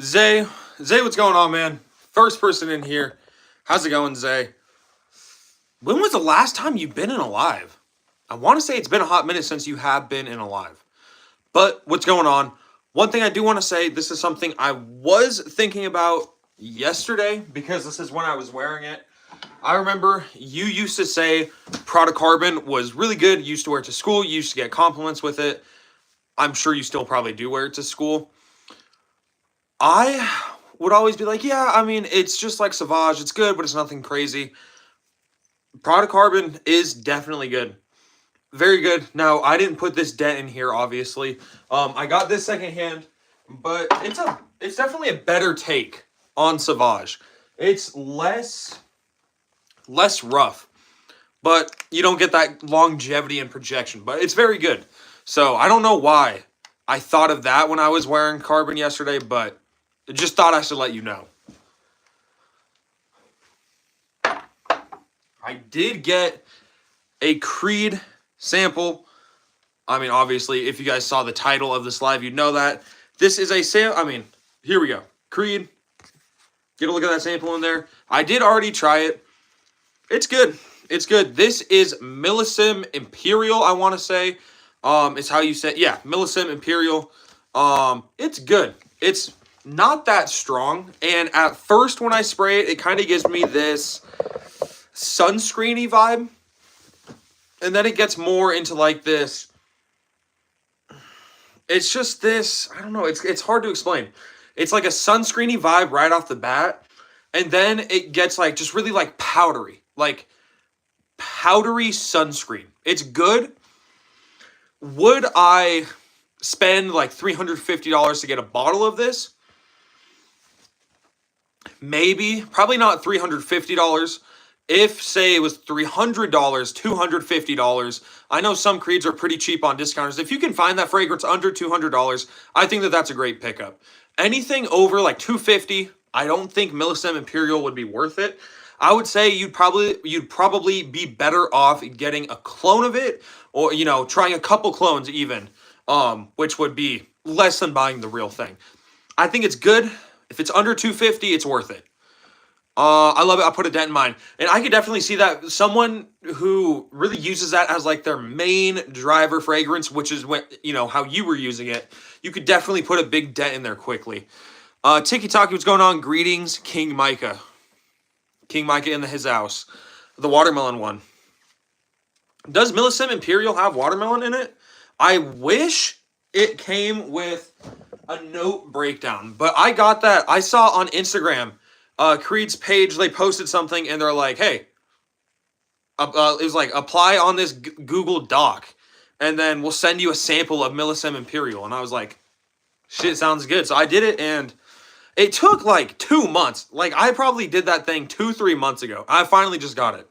Zay, Zay, what's going on, man? First person in here. How's it going, Zay? When was the last time you've been in a live? I want to say it's been a hot minute since you have been in a live. But what's going on? One thing I do want to say, this is something I was thinking about yesterday because this is when I was wearing it. I remember you used to say Prada Carbon was really good. You used to wear it to school. You used to get compliments with it. I'm sure you still probably do wear it to school. I would always be like, yeah, I mean, it's just like Sauvage. It's good, but it's nothing crazy. Product Carbon is definitely good. Very good. Now, I didn't put this dent in here, obviously. I got this secondhand, but it's definitely a better take on Sauvage. It's less rough, but you don't get that longevity and projection. But it's very good. So I don't know why I thought of that when I was wearing Carbon yesterday, but just thought I should let you know. I did get a Creed sample. I mean, obviously, if you guys saw the title of this live, you'd know that. This is a sample. I mean, here we go. Creed. Get a look at that sample in there. I did already try it. It's good. It's good. This is Millicim Imperial, I want to say. Is how you say it. Yeah, Millicim Imperial. It's good. It's not that strong. And at first when I spray it, it kind of gives me this sunscreeny vibe. And then it gets more into like this. It's just this, I don't know, it's hard to explain. It's like a sunscreeny vibe right off the bat. And then it gets like just really like powdery. Like powdery sunscreen. It's good. Would I spend like $350 to get a bottle of this? Maybe. Probably not $350. If, say, it was $300, $250, I know some Creeds are pretty cheap on discounters. If you can find that fragrance under $200, I think that that's a great pickup. Anything over like $250, I don't think Millicent Imperial would be worth it. I would say you'd probably be better off getting a clone of it, or trying a couple clones even, which would be less than buying the real thing. I think it's good. If it's under $250, it's worth it. I love it. I put a dent in mine. And I could definitely see that someone who really uses that as like their main driver fragrance, which is what, how you were using it, you could definitely put a big dent in there quickly. Tiki Taki, what's going on? Greetings, King Micah. King Micah in his house. The watermelon one. Does Millicent Imperial have watermelon in it? I wish it came with a note breakdown, but I got that. I saw on Instagram, Creed's page, they posted something and they're like, hey, it was like, apply on this Google Doc and then we'll send you a sample of Millicent Imperial. And I was like, shit, sounds good. So I did it and it took like 2 months. Like I probably did that thing 2-3 months ago. I finally just got it.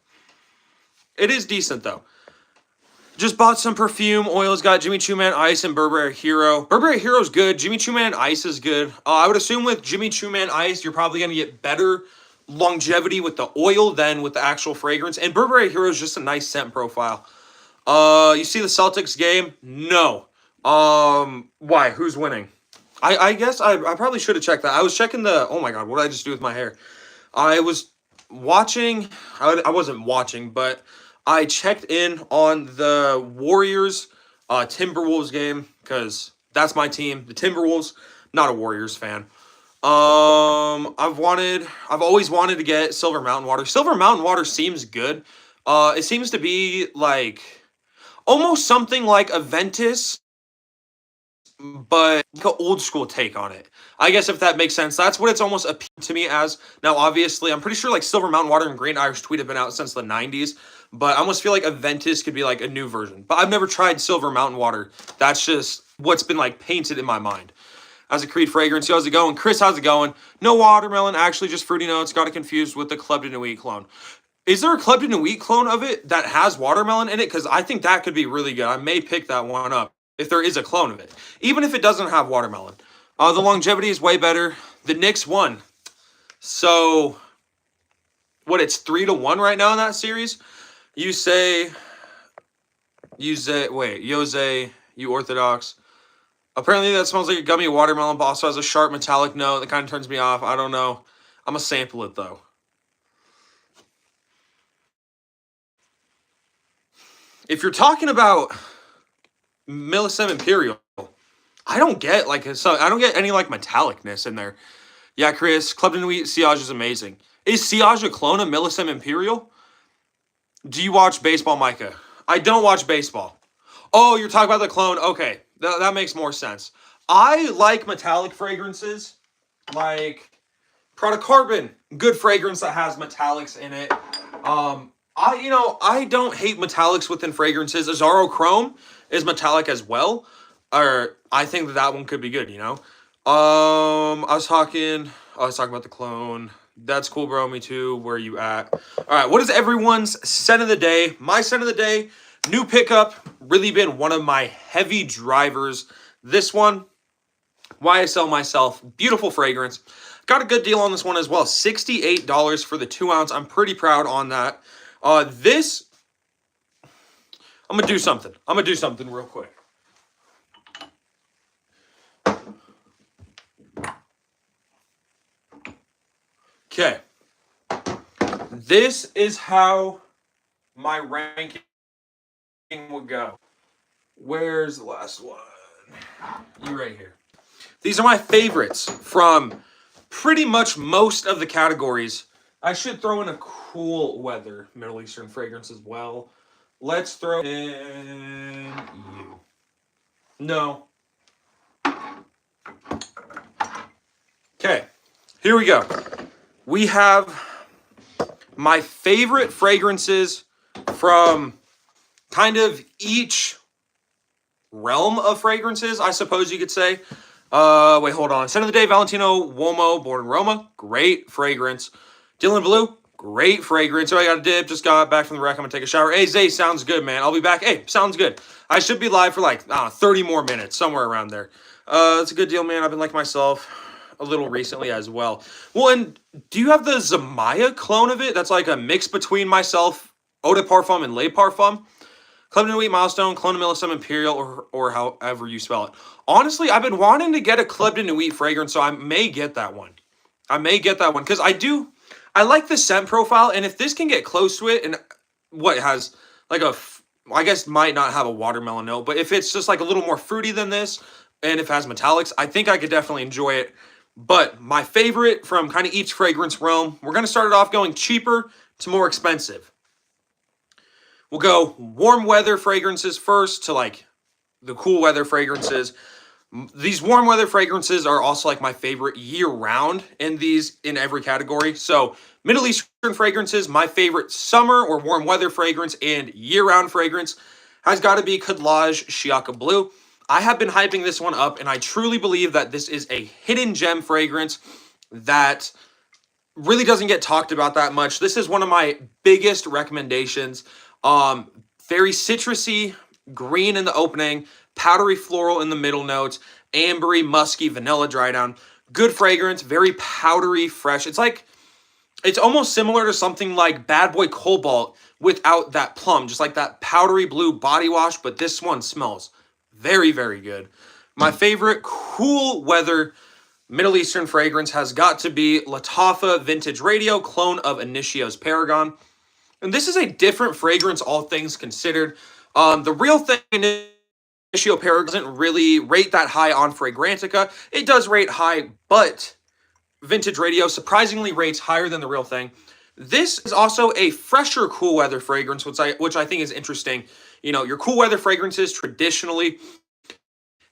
It is decent though. Just bought some perfume oils. Got Jimmy Choo Man Ice and Burberry Hero. Burberry Hero's good. Jimmy Choo Man Ice is good. I would assume with Jimmy Choo Man Ice, you're probably going to get better longevity with the oil than with the actual fragrance. And Burberry Hero is just a nice scent profile. You see the Celtics game? No. Why? Who's winning? I guess I probably should have checked that. I was checking the... Oh my god, what did I just do with my hair? I was watching... I wasn't watching, but... I checked in on the Warriors Timberwolves game because that's my team, the Timberwolves. Not a Warriors fan. I've always wanted to get Silver Mountain Water. Silver Mountain Water seems good. It seems to be like almost something like Aventus, but like an old school take on it. I guess if that makes sense. That's what it's almost appeared to me as. Now, obviously, I'm pretty sure like Silver Mountain Water and Great Irish Tweed have been out since the 90s. But I almost feel like Aventus could be like a new version. But I've never tried Silver Mountain Water. That's just what's been like painted in my mind. As a Creed fragrance, how's it going? Chris, how's it going? No watermelon, actually just fruity notes. Got it confused with the Club de Nuit clone. Is there a Club de Nuit clone of it that has watermelon in it? Because I think that could be really good. I may pick that one up if there is a clone of it. Even if it doesn't have watermelon. The longevity is way better. The Knicks won. So, what, it's 3-1 right now in that series? Jose, you Orthodox. Apparently that smells like a gummy watermelon, but also has a sharp metallic note that kind of turns me off. I don't know. I'm going to sample it, though. If you're talking about Millicent Imperial, I don't get I don't get any like metallicness in there. Yeah, Chris, Club de Nuit Sillage is amazing. Is Sillage a clone of Millicent Imperial? Do you watch baseball, Micah? I don't watch baseball. Oh, you're talking about the clone. Okay, that makes more sense. I like metallic fragrances, like Product Carbon, good fragrance that has metallics in it. I don't hate metallics within fragrances. Azaro Chrome is metallic as well. Or I think that one could be good, I was talking about the clone. That's cool, bro. Me too. Where are you at? All right. What is everyone's scent of the day? My scent of the day, new pickup. Really been one of my heavy drivers. This one, YSL Myself. Beautiful fragrance. Got a good deal on this one as well. $68 for the 2 ounce. I'm pretty proud on that. I'm gonna do something. I'm gonna do something real quick. Okay. This is how my ranking would go. Where's the last one? You right here. These are my favorites from pretty much most of the categories. I should throw in a cool weather Middle Eastern fragrance as well. Let's throw in you. No. Okay, here we go. We have my favorite fragrances from kind of each realm of fragrances, I suppose you could say. Wait, hold on. Scent of the day, Valentino Uomo, Born in Roma. Great fragrance. Dylan Blue, great fragrance. So I got a dip, just got back from the wreck. I'm going to take a shower. Hey, Zay, sounds good, man. I'll be back. Hey, sounds good. I should be live for like, I don't know, 30 more minutes, somewhere around there. It's a good deal, man. I've been liking myself a little recently as well. Well, and do you have the Zamaya clone of it? That's like a mix between myself, Eau de Parfum, and Le Parfum. Club de Nuit Milestone, Clone of Millicent Imperial, or however you spell it. Honestly, I've been wanting to get a Club de Nuit fragrance, so I may get that one. Because I like the scent profile, and if this can get close to it, and what has like I guess might not have a watermelon note, but if it's just like a little more fruity than this, and if it has metallics, I think I could definitely enjoy it. But my favorite from kind of each fragrance realm, we're going to start it off going cheaper to more expensive. We'll go warm weather fragrances first to like the cool weather fragrances. These warm weather fragrances are also like my favorite year round in every category. So Middle Eastern fragrances, my favorite summer or warm weather fragrance and year round fragrance has got to be Kadlaj Shiaka Blue. I have been hyping this one up, and I truly believe that this is a hidden gem fragrance that really doesn't get talked about that much. This is one of my biggest recommendations. Very citrusy, green in the opening, powdery floral in the middle notes, ambery, musky, vanilla dry down. Good fragrance, very powdery, fresh. It's almost similar to something like Bad Boy Cobalt without that plum, just like that powdery blue body wash, but this one smells very, very good. My favorite cool weather Middle Eastern fragrance has got to be Lattafa Vintage Radio, clone of Initio's Paragon. And this is a different fragrance, all things considered. The real thing, Initio Paragon doesn't really rate that high on Fragrantica. It does rate high, but Vintage Radio surprisingly rates higher than the real thing. This is also a fresher cool weather fragrance, which I think is interesting. Your cool weather fragrances traditionally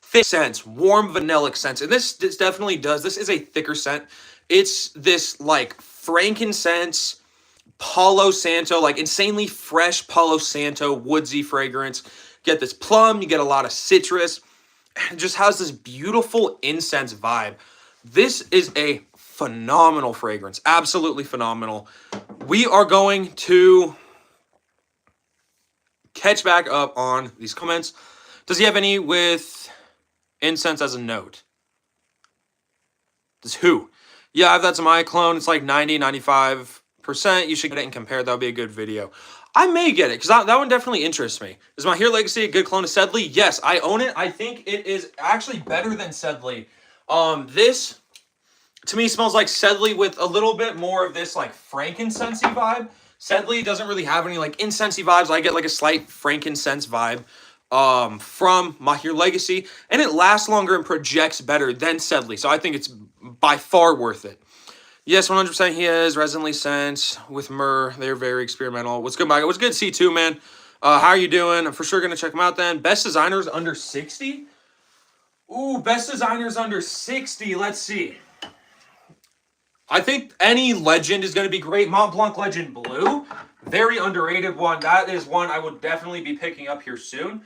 thick scents, warm vanillic scents, and this definitely does. This is a thicker scent. It's this like frankincense, Palo Santo, like insanely fresh Palo Santo woodsy fragrance. You get this plum, you get a lot of citrus. It just has this beautiful incense vibe. This is a phenomenal fragrance, absolutely phenomenal. We are going to catch back up on these comments. Does he have any with incense as a note? Does who? Yeah, I have that to my clone. It's like 90, 95%. You should get it and compare. That'll be a good video. I may get it because that one definitely interests me. Is My Hero Legacy a good clone of Sedley? Yes, I own it. I think it is actually better than Sedley. This to me smells like Sedley with a little bit more of this like frankincense-y vibe. Sedley doesn't really have any like incensey vibes. I get like a slight frankincense vibe from My Hero Legacy, and it lasts longer and projects better than Sedley. So I think it's by far worth it. Yes, 100% he is. Resonantly Sent with Myrrh. They're very experimental. What's good, Mike? What's good, C2, man? How are you doing? I'm for sure going to check them out then. Best designers under 60? Ooh, best designers under 60. Let's see. I think any Legend is going to be great. Mont Blanc Legend Blue. Very underrated one. That is one I would definitely be picking up here soon.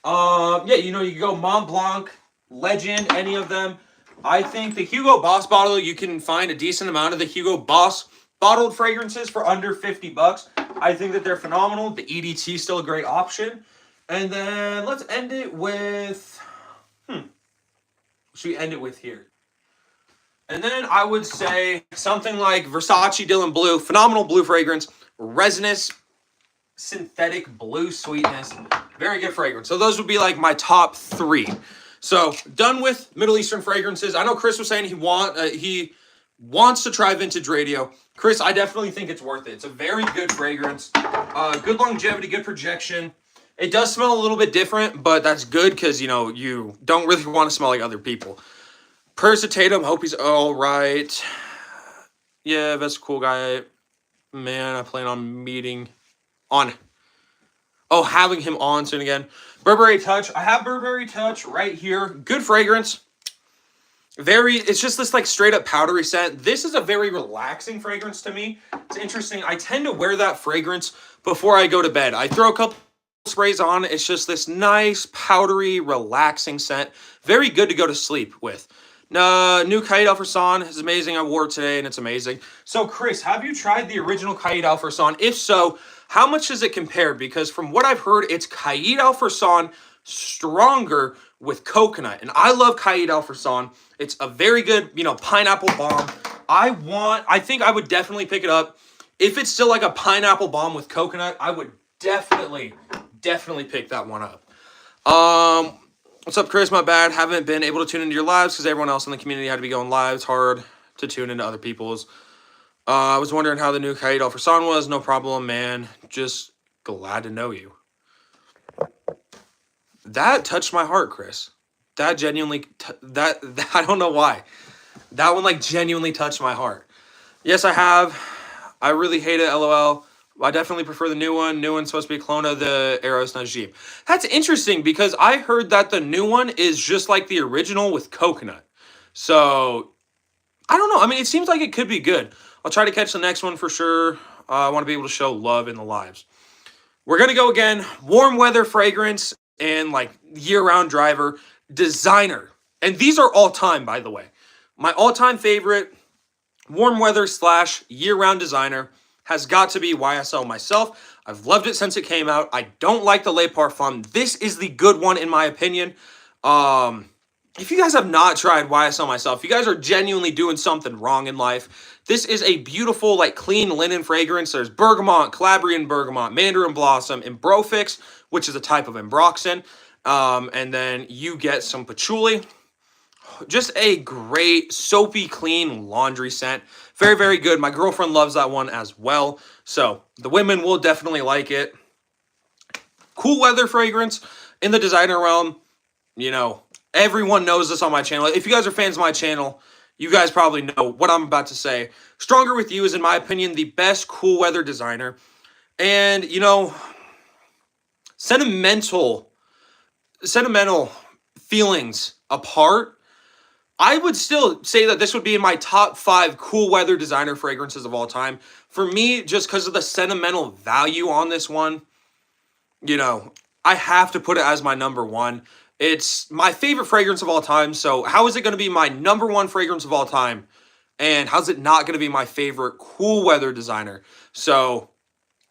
Yeah, you know, you go Mont Blanc, Legend, any of them. I think the Hugo Boss bottle, you can find a decent amount of the Hugo Boss bottled fragrances for under 50 bucks. I think that they're phenomenal. The EDT is still a great option. And then let's end it with, should we end it with here? And then I would say something like Versace Dylan Blue, phenomenal blue fragrance, resinous, synthetic blue sweetness, very good fragrance. So those would be like my top 3. So done with Middle Eastern fragrances. I know Chris was saying he wants to try Vintage Radio. Chris, I definitely think it's worth it. It's a very good fragrance, good longevity, good projection. It does smell a little bit different, but that's good because, you know, you don't really want to smell like other people. Percy Tatum, hope he's all right. Yeah, that's a cool guy. Man, I plan on having him on soon again. Burberry Touch. I have Burberry Touch right here. Good fragrance. It's just this like straight up powdery scent. This is a very relaxing fragrance to me. It's interesting. I tend to wear that fragrance before I go to bed. I throw a couple sprays on. It's just this nice, powdery, relaxing scent. Very good to go to sleep with. New Caid Alpharsan is amazing. I wore it today and it's amazing. So Chris, have you tried the original Caid Alpharsan? If so, how much does it compare? Because from what I've heard, it's Caid Alpharsan stronger with coconut. And I love Caid Alpharsan. It's a very good, you know, pineapple bomb. I think I would definitely pick it up. If it's still like a pineapple bomb with coconut, I would definitely pick that one up. What's up, Chris? My bad. Haven't been able to tune into your lives because everyone else in the community had to be going live. It's hard to tune into other people's. I was wondering how the new Caid Alpharsan was. No problem, man. Just glad to know you. That touched my heart, Chris. That genuinely, that I don't know why. That one like genuinely touched my heart. Yes, I have. I really hate it, LOL. I definitely prefer the new one. New one's supposed to be a clone of the Eros Najib. That's interesting because I heard that the new one is just like the original with coconut. So, I don't know. I mean, it seems like it could be good. I'll try to catch the next one for sure. I want to be able to show love in the lives. We're going to go again. Warm weather fragrance and like year-round driver designer. And these are all time, by the way. My all-time favorite warm weather / year-round designer has got to be YSL myself. I've loved it since it came out. I don't like the Le Parfum. This is the good one in my opinion. If you guys have not tried YSL myself, you guys are genuinely doing something wrong in life. This is a beautiful, like, clean linen fragrance. There's bergamot, Calabrian bergamot, mandarin blossom, Ambrofix, which is a type of ambroxan. And then you get some patchouli. Just a great, soapy, clean laundry scent. Very, very good. My girlfriend loves that one as well. So the women will definitely like it. Cool weather fragrance in the designer realm. You know, everyone knows this on my channel. If you guys are fans of my channel, you guys probably know what I'm about to say. Stronger With You is, in my opinion, the best cool weather designer. And, you know, sentimental feelings apart, I would still say that this would be in my top 5 cool weather designer fragrances of all time. For me, just because of the sentimental value on this one, you know, I have to put it as my number 1. It's my favorite fragrance of all time, so how is it going to be my number 1 fragrance of all time? And how's it not going to be my favorite cool weather designer? So,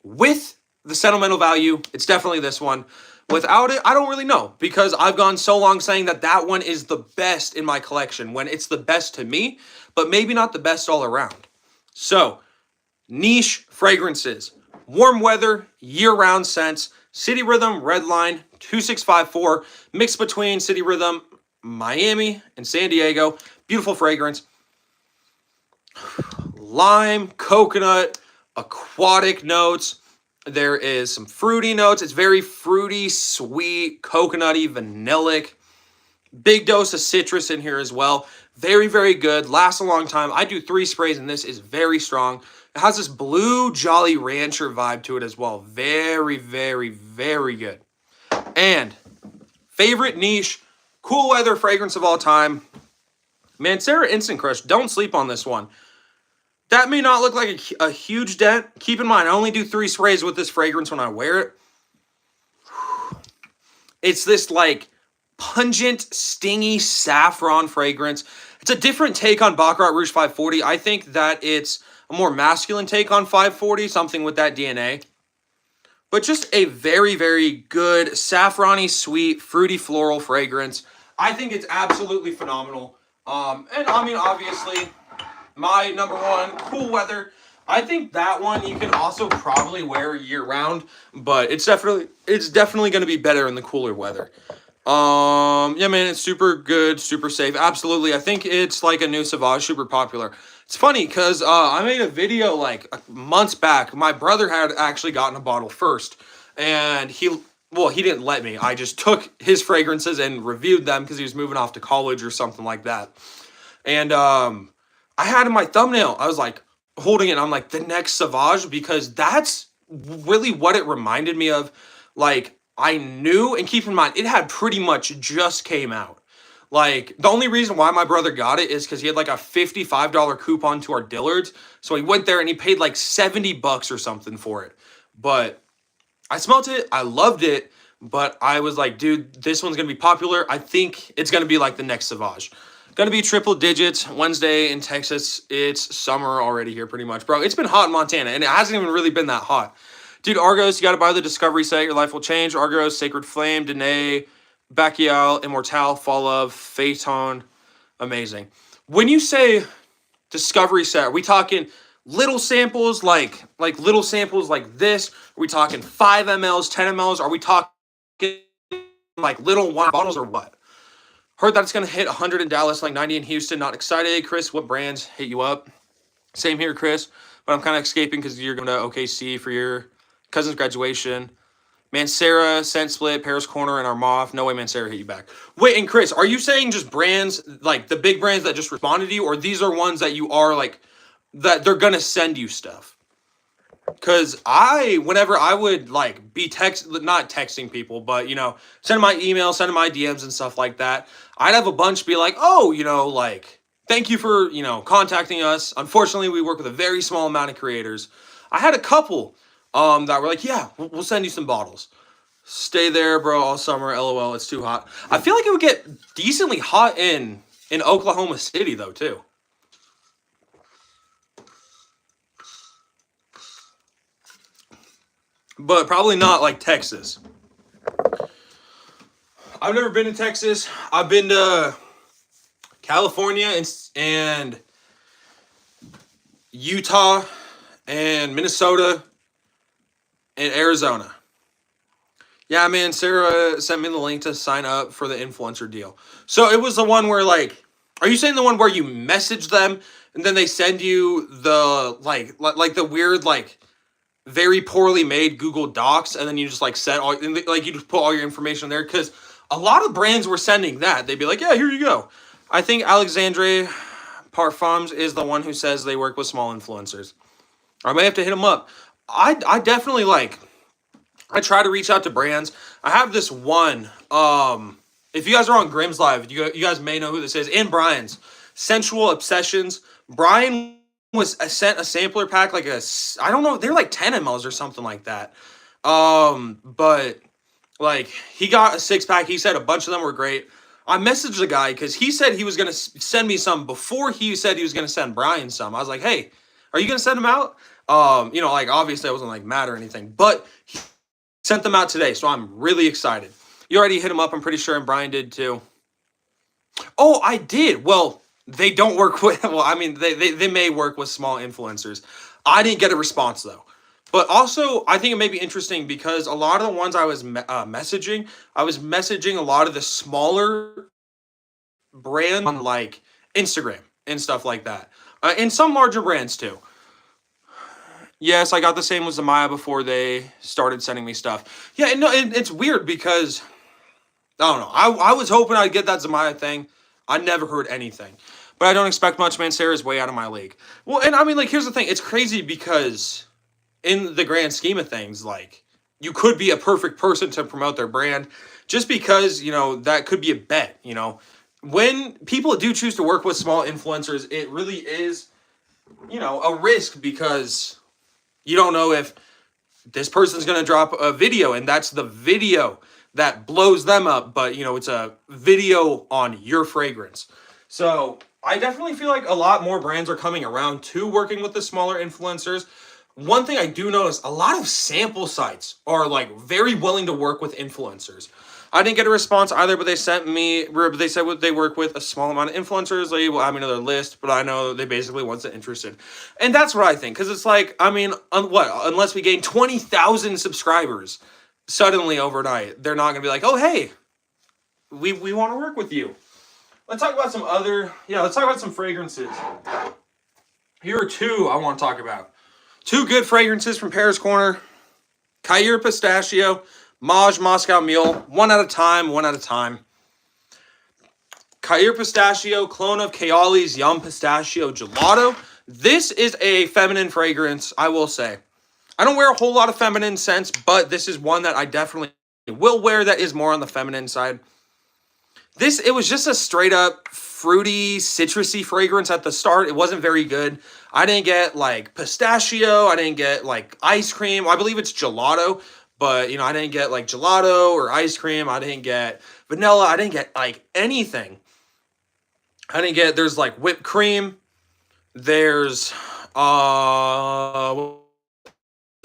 with the sentimental value, it's definitely this one. Without it, I don't really know, because I've gone so long saying that that one is the best in my collection when it's the best to me, but maybe not the best all around. So, niche fragrances. Warm weather, year-round scents. City Rhythm Redline 2654, mixed between City Rhythm, Miami, and San Diego. Beautiful fragrance. Lime, coconut, aquatic notes. There is some fruity notes. It's very fruity, sweet, coconutty, vanillic. Big dose of citrus in here as well. Very, very good. Lasts a long time. I do 3 sprays, and this is very strong. It has this blue Jolly Rancher vibe to it as well. Very, very, very good. And favorite niche, cool weather fragrance of all time, Mancera Instant Crush. Don't sleep on this one. That may not look like a huge dent. Keep in mind, I only do 3 sprays with this fragrance when I wear it. It's this like pungent, stingy saffron fragrance. It's a different take on Baccarat Rouge 540. I think that it's a more masculine take on 540, something with that DNA. But just a very, very good saffrony, sweet, fruity, floral fragrance. I think it's absolutely phenomenal. And I mean, obviously, my number one, cool weather. I think that one you can also probably wear year round, but it's definitely going to be better in the cooler weather. Yeah, man, it's super good, super safe. Absolutely. I think it's like a new Sauvage, super popular. It's funny because I made a video like months back. My brother had actually gotten a bottle first, and he didn't let me. I just took his fragrances and reviewed them because he was moving off to college or something like that. And I had in my thumbnail, I was like holding it, and I'm like, the next Sauvage, because that's really what it reminded me of. Like, I knew, and keep in mind, it had pretty much just came out. Like, the only reason why my brother got it is because he had like a $55 coupon to our Dillard's. So he went there and he paid like $70 or something for it. But I smelt it, I loved it, but I was like, dude, this one's gonna be popular. I think it's gonna be like the next Sauvage. Gonna be triple digits Wednesday in Texas. It's summer already here pretty much. Bro, it's been hot in Montana, and it hasn't even really been that hot. Dude, Argos, you got to buy the Discovery set. Your life will change. Argos, Sacred Flame, Danae, Bacchial, Immortale, Fall of, Phaeton. Amazing. When you say Discovery set, are we talking little samples like little samples like this? Are we talking 5 mLs, 10 mLs? Are we talking like little wine bottles or what? Heard that it's going to hit 100 in Dallas, like 90 in Houston. Not excited. Chris, what brands hit you up? Same here, Chris. But I'm kind of escaping because you're going to OKC for your cousin's graduation. Mancera, Scent Split, Paris Corner, and Armaf. No way Mancera hit you back. Wait, and Chris, are you saying just brands, like the big brands that just responded to you, or these are ones that you are like, that they're going to send you stuff? Because whenever I would like be not texting people, but, you know, sending my email, sending my DMs and stuff like that, I'd have a bunch be like, oh, you know, like, thank you for, you know, contacting us. Unfortunately, we work with a very small amount of creators. I had a couple that were like, yeah, we'll send you some bottles. Stay there, bro, all summer. LOL, it's too hot. I feel like it would get decently hot in Oklahoma City, though, too. But probably not like Texas. I've never been to Texas. I've been to California and Utah and Minnesota and Arizona. Yeah, man, Sarah sent me the link to sign up for the influencer deal. So it was the one where, like, are you saying the one where you message them and then they send you the, like the weird, like, very poorly made Google Docs, and then you just, like, like, you just put all your information there? Because a lot of brands were sending that. They'd be like, yeah, here you go. I think Alexandre Parfums is the one who says they work with small influencers. I may have to hit them up. I definitely, like, I try to reach out to brands. I have this one. If you guys are on Grimm's Live, you guys may know who this is. And Brian's Sensual Obsessions. Brian was sent a sampler pack, like I don't know, they're like 10 mLs or something like that. But like he got a 6-pack. He said a bunch of them were great. I messaged the guy because he said he was gonna send me some before he said he was gonna send Brian some. I was like, hey, are you gonna send them out? You know, like obviously I wasn't like mad or anything, but he sent them out today, so I'm really excited. You already hit him up, I'm pretty sure, and Brian did too. Oh, I did. Well, they don't work with, well, I mean, they may work with small influencers. I didn't get a response though. But also, I think it may be interesting because a lot of the ones I was I was messaging a lot of the smaller brand on like Instagram and stuff like that, and some larger brands too. Yes, I got the same with Zamaya before they started sending me stuff. Yeah, and no, it's weird because I don't know. I was hoping I'd get that Zamaya thing. I never heard anything, but I don't expect much. Mancera is way out of my league. Well, and I mean, like, here's the thing. It's crazy because in the grand scheme of things, like, you could be a perfect person to promote their brand just because, that could be a bet. When people do choose to work with small influencers, it really is, a risk because you don't know if this person's going to drop a video and that's the video that blows them up, but it's a video on your fragrance. So I definitely feel like a lot more brands are coming around to working with the smaller influencers. One thing I do notice, a lot of sample sites are like very willing to work with influencers. I didn't get a response either, but they said what they work with a small amount of influencers. They will add me to their list, but I know they basically wasn't interested. And that's what I think, because it's like, I mean, unless we gain 20,000 subscribers suddenly overnight, they're not going to be like, oh, hey, we want to work with you. Let's talk about let's talk about some fragrances. Here are two I want to talk about. Two good fragrances from Paris Corner. Kyir Pistachio, Maj Moscow Mule. One at a time. Kyir Pistachio, clone of Kayali's Yum Pistachio Gelato. This is a feminine fragrance, I will say. I don't wear a whole lot of feminine scents, but this is one that I definitely will wear that is more on the feminine side. It was just a straight up fruity, citrusy fragrance at the start. It wasn't very good. I didn't get like pistachio. I didn't get like ice cream. I believe it's gelato, but I didn't get like gelato or ice cream. I didn't get vanilla. I didn't get like anything. There's like whipped cream. There's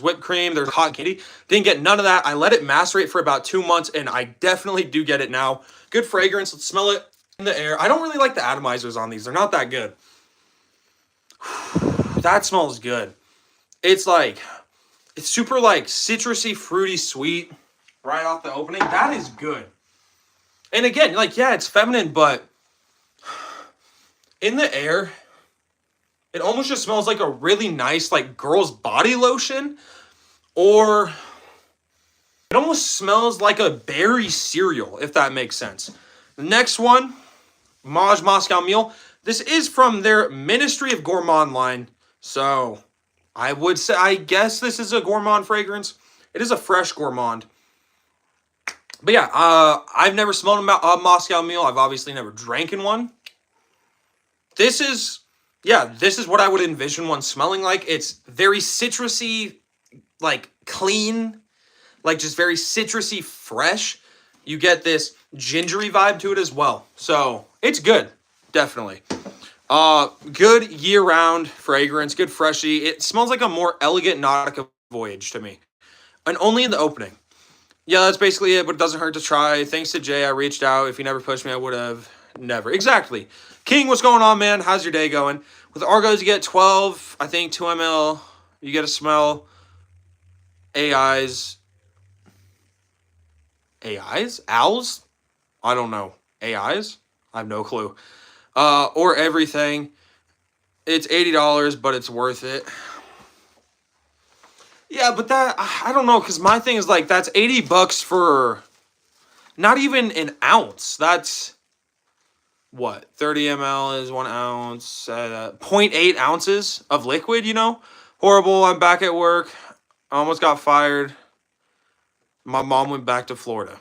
whipped cream. There's hot candy. Didn't get none of that. I let it macerate for about 2 months, and I definitely do get it now. Good fragrance. Let's smell it in the air. I don't really like the atomizers on these. They're not that good. That smells good. It's super like citrusy, fruity, sweet right off the opening. That is good. And again, it's feminine, but in the air, it almost just smells like a really nice, like, girl's body lotion. Or it almost smells like a berry cereal, if that makes sense. The next one, Maj Moscow Mule. This is from their Ministry of Gourmand line. So I guess this is a gourmand fragrance. It is a fresh gourmand. But yeah, I've never smelled a Moscow Mule. I've obviously never drank in one. This is what I would envision one smelling like. It's very citrusy, like clean, like just very citrusy, fresh. You get this gingery vibe to it as well. So it's good, definitely. Good year-round fragrance, good freshie. It smells like a more elegant Nautica Voyage to me. And only in the opening. Yeah, that's basically it, but it doesn't hurt to try. Thanks to Jay, I reached out. If he never pushed me, I would have never. Exactly. King, what's going on, man? How's your day going? With Argos, you get 12, I think, 2 ml. You get a smell. AIs? Owls? I don't know. AIs? I have no clue. Or everything. It's $80, but it's worth it. Yeah, but I don't know, because my thing is like, that's $80 for not even an ounce. That's what? 30 ml is 1 ounce. 0.8 ounces of liquid, Horrible. I'm back at work. I almost got fired. My mom went back to Florida.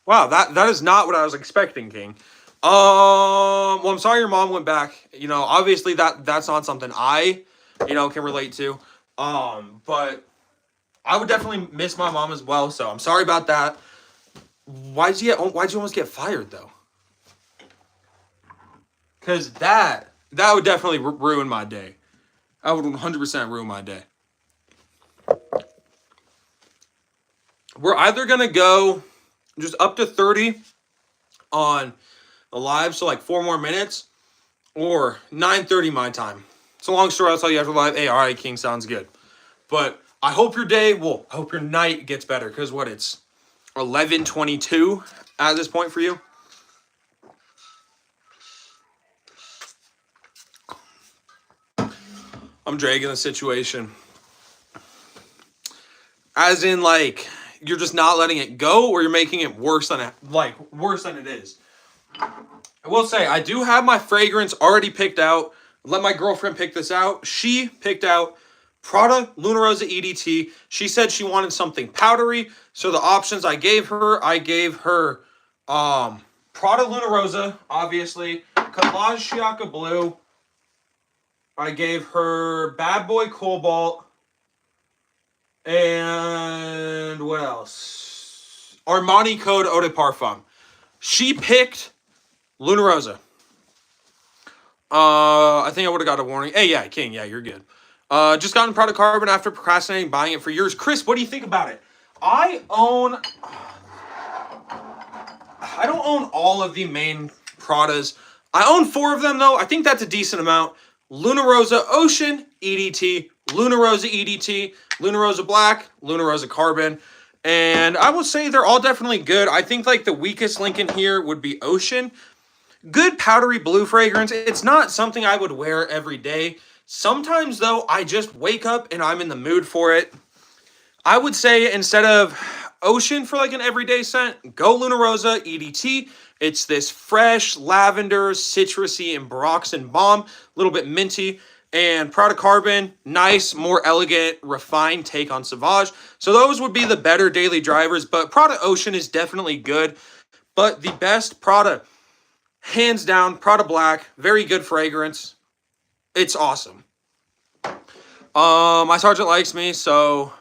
Wow, that is not what I was expecting, King. Well, I'm sorry your mom went back. Obviously that's not something I, can relate to. But I would definitely miss my mom as well. So I'm sorry about that. Why'd you almost get fired though? Because that would definitely ruin my day. I would 100% ruin my day. We're either gonna go just up to 30 on the live, so like 4 more minutes, or 9:30 my time. It's a long story. I'll tell you after live. Hey, all right, King, sounds good. But I hope I hope your night gets better. Because what, it's 11:22 at this point for you? I'm dragging the situation. As in, like, you're just not letting it go, or you're making it worse than it is. I will say, I do have my fragrance already picked out. Let my girlfriend pick this out. She picked out Prada Luna Rosa EDT. She said she wanted something powdery. So the options I gave her Prada Luna Rosa, obviously. Collage Shiaka Blue. I gave her Bad Boy Cobalt. And what else? Armani Code Eau de Parfum. She picked Luna Rosa. I think I would have got a warning. Hey, yeah, King, yeah, you're good. Just gotten Prada Carbon after procrastinating buying it for years. Chris, what do you think about it? I don't own all of the main Pradas. I own 4 of them, though. I think that's a decent amount. Luna Rosa Ocean EDT, Luna Rosa EDT, Luna Rosa Black, Luna Rosa Carbon. And I will say they're all definitely good. I think like the weakest link in here would be Ocean. Good powdery blue fragrance. It's not something I would wear every day. Sometimes, though, I just wake up and I'm in the mood for it. I would say instead of Ocean for like an everyday scent, go Luna Rosa EDT. It's this fresh lavender, citrusy, and Baroxan balm. A little bit minty. And Prada Carbon, nice, more elegant, refined take on Sauvage. So those would be the better daily drivers. But Prada Ocean is definitely good. But the best Prada, hands down, Prada Black. Very good fragrance. It's awesome. My sergeant likes me, so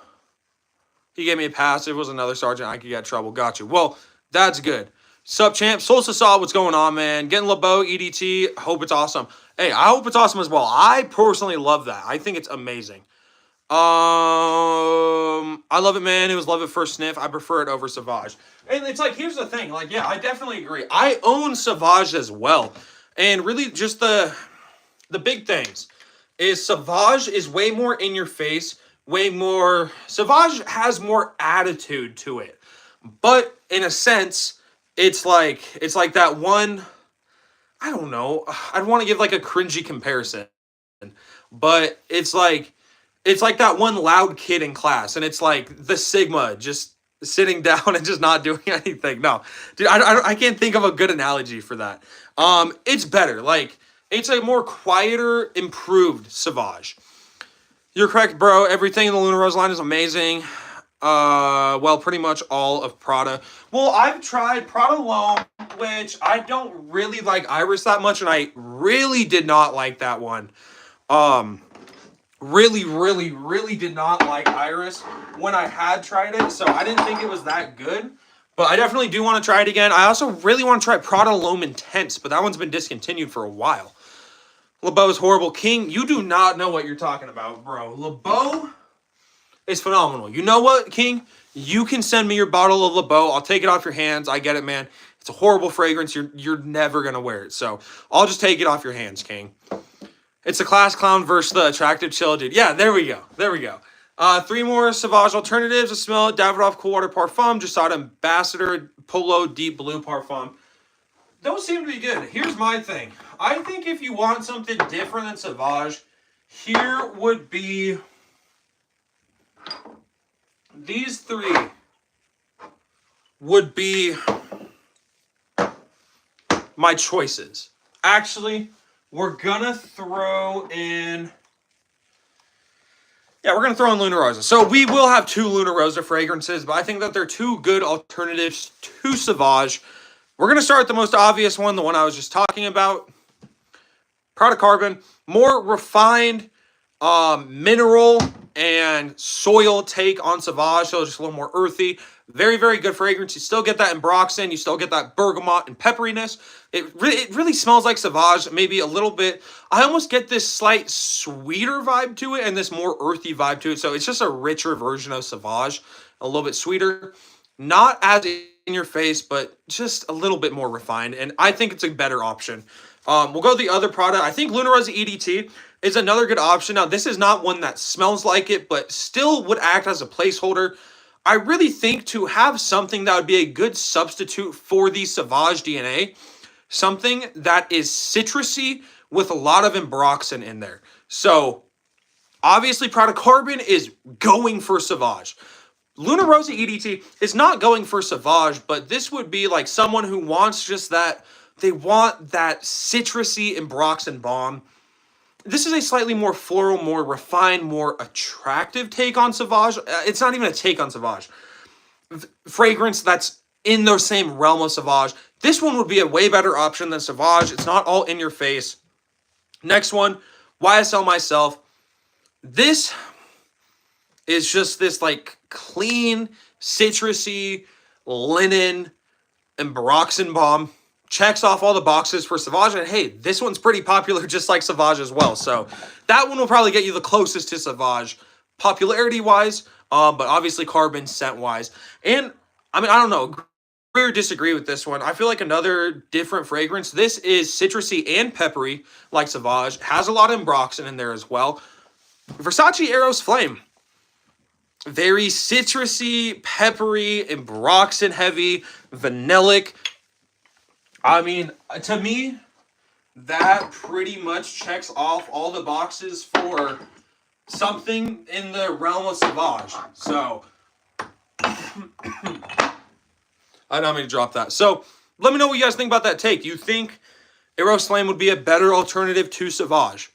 he gave me a pass. If it was another sergeant, I could get in trouble. Got you. Well, that's good. Sup, champ? Solstice saw what's going on, man. Getting LeBeau, EDT. Hope it's awesome. Hey, I hope it's awesome as well. I personally love that. I think it's amazing. I love it, man. It was love at first sniff. I prefer it over Sauvage. And it's like, here's the thing. Like, yeah, I definitely agree. I own Sauvage as well. And really, just the big things is Sauvage is way more in your face. Way more. Sauvage has more attitude to it. But in a sense, it's like that one. I don't know. I'd want to give like a cringy comparison, but it's like that one loud kid in class, and it's like the Sigma just sitting down and just not doing anything. No, dude, I can't think of a good analogy for that. It's better. Like it's a more quieter, improved Sauvage. You're correct, bro. Everything in the Luna Rose line is amazing. Well, pretty much all of Prada. Well, I've tried Prada L'Homme, which I don't really like Iris that much, and I really did not like that one. Really did not like Iris when I had tried it, so I didn't think it was that good. But I definitely do want to try it again. I also really want to try Prada L'Homme Intense, but that one's been discontinued for a while. LeBeau is horrible. King, you do not know what you're talking about, bro. LeBeau is phenomenal. You know what, King? You can send me your bottle of LeBeau. I'll take it off your hands. I get it, man. It's a horrible fragrance. You're never going to wear it. So I'll just take it off your hands, King. It's the class clown versus the attractive chill dude. Yeah, there we go. There we go. 3 more Sauvage alternatives. A smell Davidoff Cool Water Parfum. Just saw Ambassador Polo Deep Blue Parfum. Those seem to be good. Here's my thing. I think if you want something different than Sauvage, here would be these 3 would be my choices. Actually, we're gonna throw in. Yeah, we're gonna throw in Luna Rosa. So we will have 2 Luna Rosa fragrances, but I think that they're 2 good alternatives to Sauvage. We're going to start with the most obvious one, the one I was just talking about. Prada Carbon. More refined mineral and soil take on Sauvage, so just a little more earthy. Very, very good fragrance. You still get that in Baroxan. You still get that bergamot and pepperiness. It really smells like Sauvage, maybe a little bit. I almost get this slight sweeter vibe to it and this more earthy vibe to it. So it's just a richer version of Sauvage, a little bit sweeter. Not as in your face, but just a little bit more refined. And I think it's a better option. We'll go the other product. I think Luna Rosa EDT is another good option. Now, this is not one that smells like it, but still would act as a placeholder. I really think to have something that would be a good substitute for the Sauvage DNA, something that is citrusy with a lot of Ambroxan in there. So, obviously, Product Carbon is going for Sauvage. Luna Rosa EDT is not going for Sauvage, but this would be like someone who wants just that. They want that citrusy Ambroxan bomb. This is a slightly more floral, more refined, more attractive take on Sauvage. It's not even a take on Sauvage. Fragrance that's in the same realm of Sauvage. This one would be a way better option than Sauvage. It's not all in your face. Next one, YSL Myself. This is just this like clean, citrusy, linen, Ambroxan bomb. Checks off all the boxes for Sauvage. And hey, this one's pretty popular just like Sauvage as well. So that one will probably get you the closest to Sauvage popularity-wise, but obviously carbon scent-wise. And, I mean, I don't know. Agree or disagree with this one. I feel like another different fragrance. This is citrusy and peppery like Sauvage. Has a lot of Ambroxan in there as well. Versace Eros Flame. Very citrusy, peppery, Ambroxan heavy, vanillic. I mean, to me, that pretty much checks off all the boxes for something in the realm of Sauvage. So, I don't mean to drop that. So, let me know what you guys think about that take. You think Eros Flame would be a better alternative to Sauvage?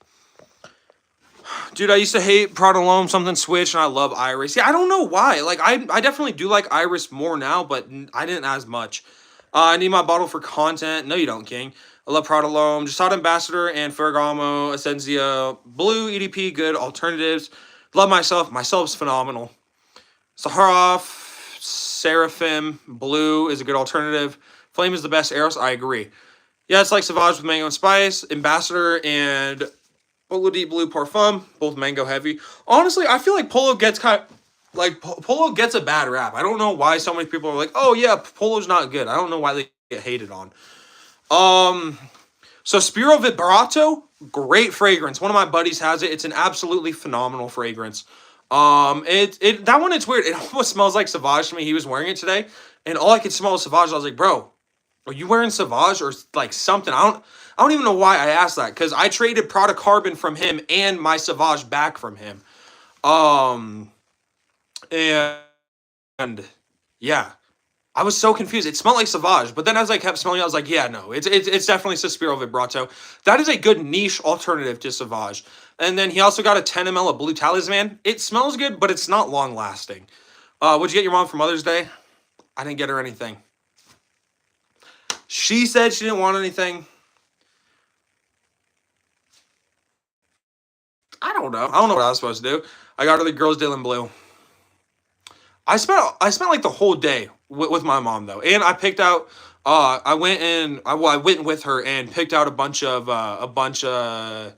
Dude, I used to hate Prada L'Homme, something switched, and I love Iris. Yeah, I don't know why. Like, I definitely do like Iris more now, but I didn't as much. I need my bottle for content. No, you don't, King. I love Prada L'Homme. Jessada Ambassador and Ferragamo, Essentia, Blue, EDP, good alternatives. Love Myself. Myself's phenomenal. Saharov, Seraphim, Blue is a good alternative. Flame is the best. Eros, I agree. Yeah, it's like Sauvage with mango and spice. Ambassador and Polo Deep Blue Parfum, both mango heavy. Honestly, I feel like Polo gets Polo gets a bad rap. I don't know why so many people are like, oh yeah, Polo's not good. I don't know why they get hated on. So Spiro Vibrato, great fragrance. One of my buddies has it. It's an absolutely phenomenal fragrance. That one, it's weird. It almost smells like Sauvage to me. He was wearing it today, and all I could smell was Sauvage. I was like, bro, are you wearing Sauvage or like something? I don't even know why I asked that, because I traded Product Carbon from him and my Sauvage back from him. And yeah, I was so confused. It smelled like Sauvage, but then as I kept smelling it, I was like, yeah, no, it's definitely Suspiro Vibrato. That is a good niche alternative to Sauvage. And then he also got a 10 ml of Blue Talisman. It smells good, but it's not long lasting. What'd you get your mom for Mother's Day? I didn't get her anything. She said she didn't want anything. I don't know. I don't know what I was supposed to do. I got her the Girls Dylan Blue. I spent like the whole day with my mom though, and I picked out. I went with her and picked out a bunch of dude.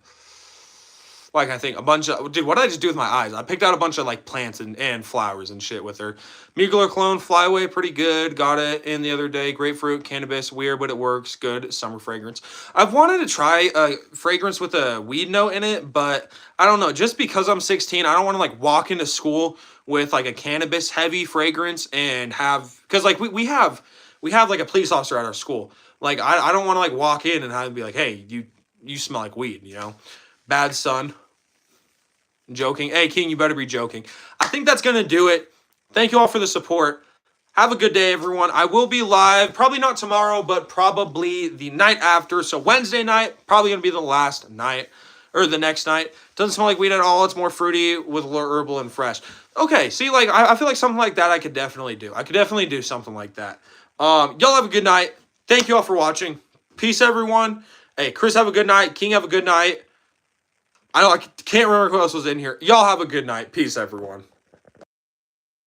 What did I just do with my eyes? I picked out a bunch of like plants and flowers and shit with her. Mugler Clone Flyaway, pretty good. Got it in the other day. Grapefruit, cannabis, weird, but it works. Good summer fragrance. I've wanted to try a fragrance with a weed note in it, but I don't know. Just because I'm 16, I don't want to like walk into school with like a cannabis heavy fragrance and because like we have like a police officer at our school. Like I don't want to like walk in and have to be like, hey, you smell like weed, you know? Bad son. Joking. Hey, King, you better be joking. I think that's going to do it. Thank you all for the support. Have a good day, everyone. I will be live, probably not tomorrow, but probably the night after. So Wednesday night, probably going to be the last night, or the next night. Doesn't smell like weed at all. It's more fruity with a little herbal and fresh. Okay, see, like, I feel like something like that I could definitely do. I could definitely do something like that. Y'all have a good night. Thank you all for watching. Peace, everyone. Hey, Chris, have a good night. King, have a good night. I can't remember who else was in here. Y'all have a good night. Peace, everyone.